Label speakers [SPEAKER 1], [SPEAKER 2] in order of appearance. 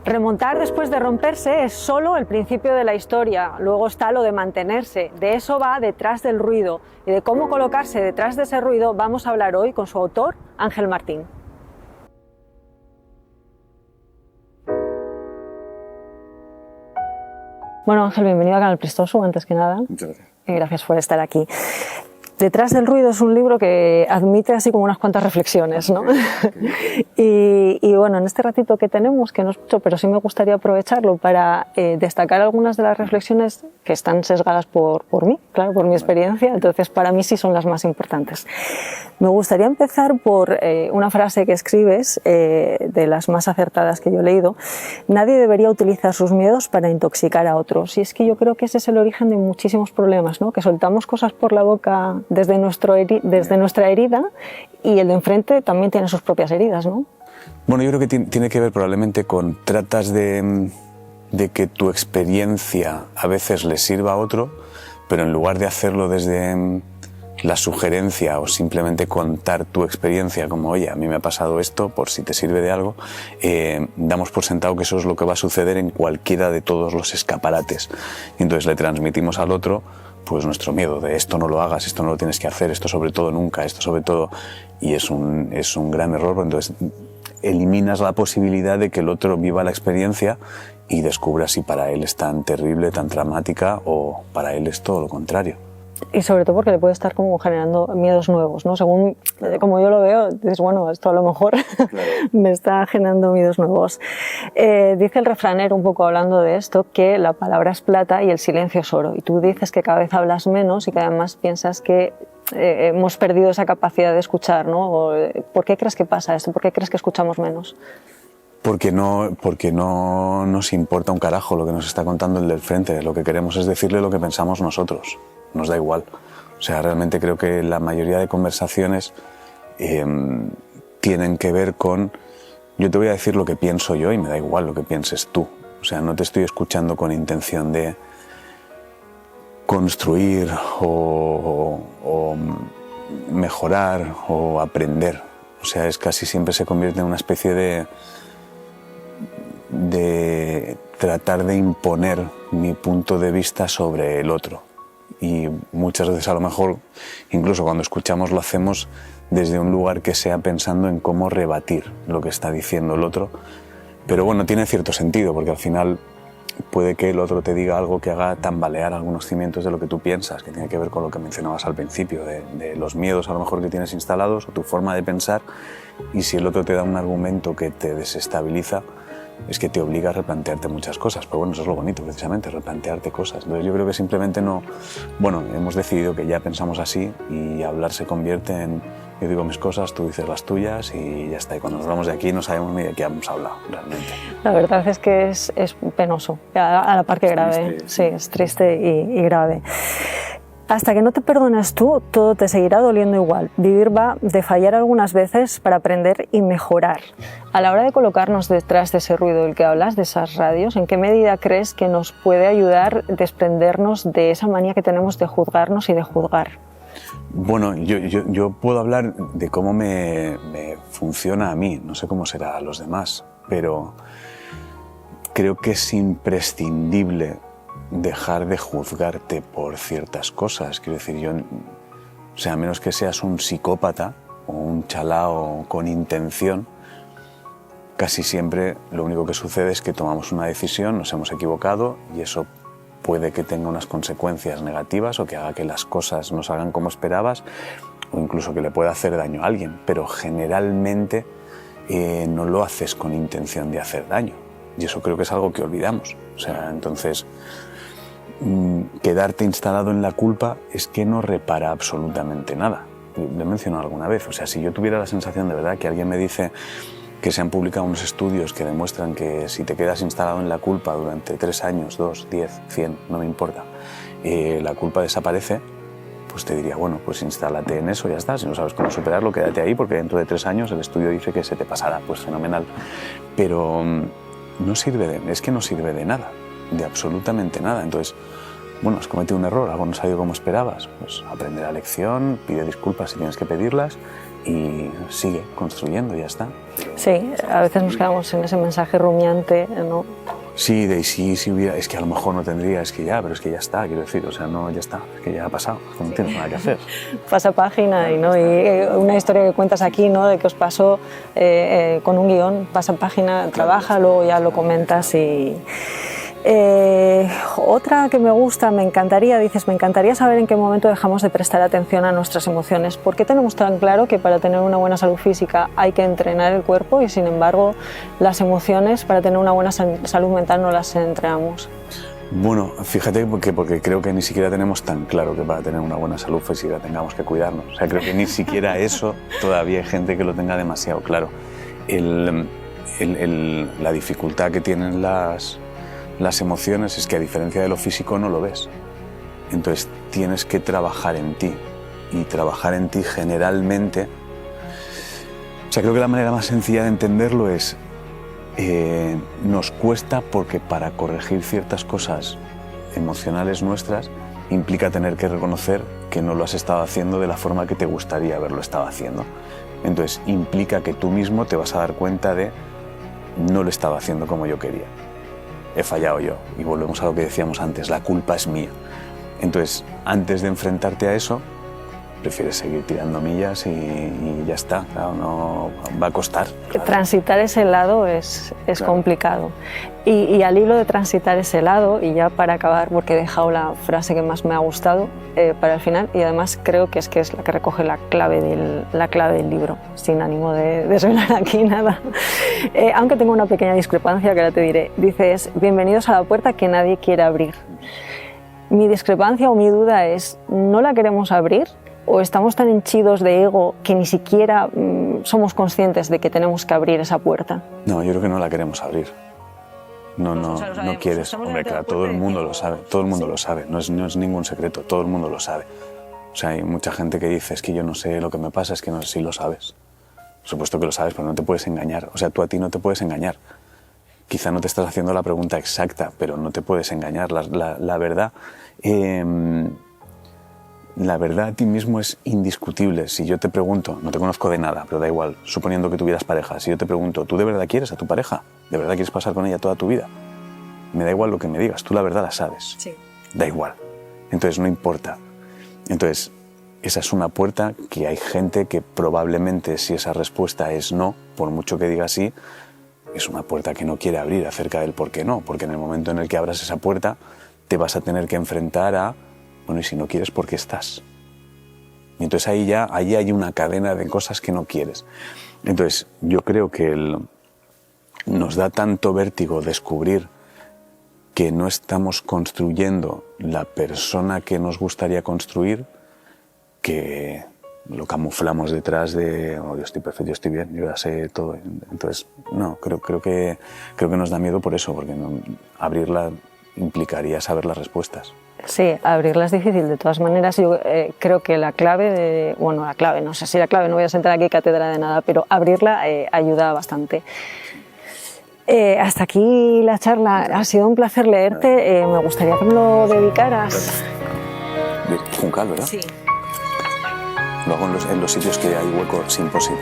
[SPEAKER 1] Remontar después de romperse es solo el principio de la historia, luego está lo de mantenerse, de eso va Detrás del ruido, y de cómo colocarse detrás de ese ruido vamos a hablar hoy con su autor, Ángel Martín. Bueno, Ángel, bienvenido a Canal Pristoso, antes que nada.
[SPEAKER 2] Muchas gracias.
[SPEAKER 1] Y gracias por estar aquí. Detrás del ruido es un libro que admite así como unas cuantas reflexiones, ¿no? Y bueno, en este ratito que tenemos, que no es mucho, pero sí me gustaría aprovecharlo para destacar algunas de las reflexiones que están sesgadas por mí, claro, por mi experiencia, entonces para mí sí son las más importantes. Me gustaría empezar por una frase que escribes, de las más acertadas que yo he leído: nadie debería utilizar sus miedos para intoxicar a otros. Y es que yo creo que ese es el origen de muchísimos problemas, ¿no? Que soltamos cosas por la boca desde nuestra herida, y el de enfrente también tiene sus propias heridas, ¿no?
[SPEAKER 2] Bueno, yo creo que tiene que ver probablemente con tratas de que tu experiencia a veces le sirva a otro, pero en lugar de hacerlo desde la sugerencia o simplemente contar tu experiencia como, oye, a mí me ha pasado esto, por si te sirve de algo, damos por sentado que eso es lo que va a suceder en cualquiera de todos los escaparates. Y entonces le transmitimos al otro pues nuestro miedo de esto no lo hagas, esto no lo tienes que hacer, esto sobre todo nunca, esto sobre todo, y es un gran error. Entonces eliminas la posibilidad de que el otro viva la experiencia y descubra si para él es tan terrible, tan dramática, o para él es todo lo contrario.
[SPEAKER 1] Y sobre todo porque le puede estar como generando miedos nuevos, ¿no? Según como yo lo veo, dices, bueno, esto a lo mejor claro, me está generando miedos nuevos. Dice el refranero, un poco hablando de esto, que la palabra es plata y el silencio es oro. Y tú dices que cada vez hablas menos y que además piensas que hemos perdido esa capacidad de escuchar, ¿no? ¿Por qué crees que pasa esto? ¿Por qué crees que escuchamos menos?
[SPEAKER 2] Porque no nos importa un carajo lo que nos está contando el del frente. Lo que queremos es decirle lo que pensamos nosotros. Nos da igual. O sea, realmente creo que la mayoría de conversaciones tienen que ver con: yo te voy a decir lo que pienso yo y me da igual lo que pienses tú. O sea, no te estoy escuchando con intención de construir o mejorar o aprender. O sea, casi siempre se convierte en una especie de tratar de imponer mi punto de vista sobre el otro. Y muchas veces, a lo mejor, incluso cuando escuchamos, lo hacemos desde un lugar que sea pensando en cómo rebatir lo que está diciendo el otro. Pero bueno, tiene cierto sentido, porque al final puede que el otro te diga algo que haga tambalear algunos cimientos de lo que tú piensas, que tiene que ver con lo que mencionabas al principio, de los miedos a lo mejor que tienes instalados o tu forma de pensar. Y si el otro te da un argumento que te desestabiliza, es que te obliga a replantearte muchas cosas. Pero bueno, eso es lo bonito, precisamente, replantearte cosas. Entonces yo creo que simplemente no... Bueno, hemos decidido que ya pensamos así y hablar se convierte en: yo digo mis cosas, tú dices las tuyas y ya está. Y cuando nos vamos de aquí no sabemos ni de qué hemos hablado, realmente.
[SPEAKER 1] La verdad es que es penoso, a la par que grave.
[SPEAKER 2] Triste,
[SPEAKER 1] sí, es triste y grave. Hasta que no te perdones tú, todo te seguirá doliendo igual. Vivir va de fallar algunas veces para aprender y mejorar. A la hora de colocarnos detrás de ese ruido del que hablas, de esas radios, ¿en qué medida crees que nos puede ayudar a desprendernos de esa manía que tenemos de juzgarnos y de juzgar?
[SPEAKER 2] Bueno, yo puedo hablar de cómo me funciona a mí, no sé cómo será a los demás, pero creo que es imprescindible dejar de juzgarte por ciertas cosas. Quiero decir, o sea, a menos que seas un psicópata o un chalao con intención, casi siempre lo único que sucede es que tomamos una decisión, nos hemos equivocado y eso puede que tenga unas consecuencias negativas o que haga que las cosas no salgan como esperabas o incluso que le pueda hacer daño a alguien, pero generalmente no lo haces con intención de hacer daño y eso creo que es algo que olvidamos. O sea, entonces quedarte instalado en la culpa es que no repara absolutamente nada. Lo he mencionado alguna vez. O sea, si yo tuviera la sensación de verdad que alguien me dice que se han publicado unos estudios que demuestran que si te quedas instalado en la culpa durante 3 años, 2, 10, 100, no me importa, la culpa desaparece, pues te diría, bueno, pues instálate en eso, ya está. Si no sabes cómo superarlo, quédate ahí, porque dentro de 3 años el estudio dice que se te pasará, pues fenomenal. Pero no sirve es que no sirve de nada, de absolutamente nada. Entonces, bueno, has cometido un error, algo no ha salido como esperabas, pues aprende la lección, pide disculpas si tienes que pedirlas y sigue construyendo y ya está.
[SPEAKER 1] Sí, a veces nos quedamos en ese mensaje rumiante, ¿no?
[SPEAKER 2] Sí, de si hubiera, es que a lo mejor no tendría, es que ya, pero es que ya está, quiero decir, o sea, no, ya está, es que ya ha pasado, es que no tienes nada que hacer.
[SPEAKER 1] Pasa página y, ¿no? Y una historia que cuentas aquí, ¿no? De que os pasó con un guión, pasa página, trabaja, luego ya lo comentas y... otra que me gusta, me encantaría saber en qué momento dejamos de prestar atención a nuestras emociones. ¿Por qué tenemos tan claro que para tener una buena salud física hay que entrenar el cuerpo y sin embargo las emociones para tener una buena salud mental no las entrenamos?
[SPEAKER 2] Bueno, fíjate porque creo que ni siquiera tenemos tan claro que para tener una buena salud física tengamos que cuidarnos. O sea, creo que ni siquiera eso todavía hay gente que lo tenga demasiado claro. La dificultad que tienen las emociones es que a diferencia de lo físico no lo ves. Entonces tienes que trabajar en ti y trabajar en ti generalmente. O sea, creo que la manera más sencilla de entenderlo es nos cuesta porque para corregir ciertas cosas emocionales nuestras implica tener que reconocer que no lo has estado haciendo de la forma que te gustaría haberlo estado haciendo. Entonces implica que tú mismo te vas a dar cuenta de no lo estaba haciendo como yo quería. He fallado yo. Y volvemos a lo que decíamos antes, la culpa es mía. Entonces, antes de enfrentarte a eso, prefieres seguir tirando millas y ya está. Claro, no va a costar. Claro.
[SPEAKER 1] Transitar ese lado es claro. Complicado. Y al hilo de transitar ese lado, y ya para acabar, porque he dejado la frase que más me ha gustado para el final, y además creo que es la que recoge la clave del libro, sin ánimo de desvelar aquí nada. Aunque tengo una pequeña discrepancia que ahora te diré. Dices, bienvenidos a la puerta que nadie quiere abrir. Mi discrepancia o mi duda es, ¿no la queremos abrir? ¿O estamos tan henchidos de ego que ni siquiera somos conscientes de que tenemos que abrir esa puerta?
[SPEAKER 2] No, yo creo que no la queremos abrir. No quieres. Hombre, claro, todo el mundo lo sabe, todo el mundo lo sabe, no es ningún secreto, todo el mundo lo sabe. O sea, hay mucha gente que dice, es que yo no sé lo que me pasa, es que no sé si lo sabes. Por supuesto que lo sabes, pero no te puedes engañar. O sea, tú a ti no te puedes engañar. Quizá no te estás haciendo la pregunta exacta, pero no te puedes engañar. La verdad... La verdad a ti mismo es indiscutible. Si yo te pregunto, no te conozco de nada, pero da igual, suponiendo que tuvieras pareja, si yo te pregunto, ¿tú de verdad quieres a tu pareja? ¿De verdad quieres pasar con ella toda tu vida? Me da igual lo que me digas, tú la verdad la sabes.
[SPEAKER 1] Sí.
[SPEAKER 2] Da igual. Entonces no importa. Entonces, esa es una puerta que hay gente que probablemente si esa respuesta es no, por mucho que diga sí, es una puerta que no quiere abrir acerca del por qué no, porque en el momento en el que abras esa puerta te vas a tener que enfrentar a bueno, y si no quieres, ¿por qué estás? Y entonces ahí hay una cadena de cosas que no quieres. Entonces, yo creo que nos da tanto vértigo descubrir que no estamos construyendo la persona que nos gustaría construir, que lo camuflamos detrás de oh, yo estoy perfecto, yo estoy bien, yo ya sé todo. Entonces, no, creo que nos da miedo por eso, porque abrirla implicaría saber las respuestas.
[SPEAKER 1] Sí, abrirla es difícil. De todas maneras, yo creo que la clave, no sé si la clave, no voy a sentar aquí cátedra de nada, pero abrirla ayuda bastante. Hasta aquí la charla. Ha sido un placer leerte. Me gustaría que me lo dedicaras.
[SPEAKER 2] Juncal, ¿verdad?
[SPEAKER 1] Sí.
[SPEAKER 2] Lo hago en los sitios que hay hueco sin posit.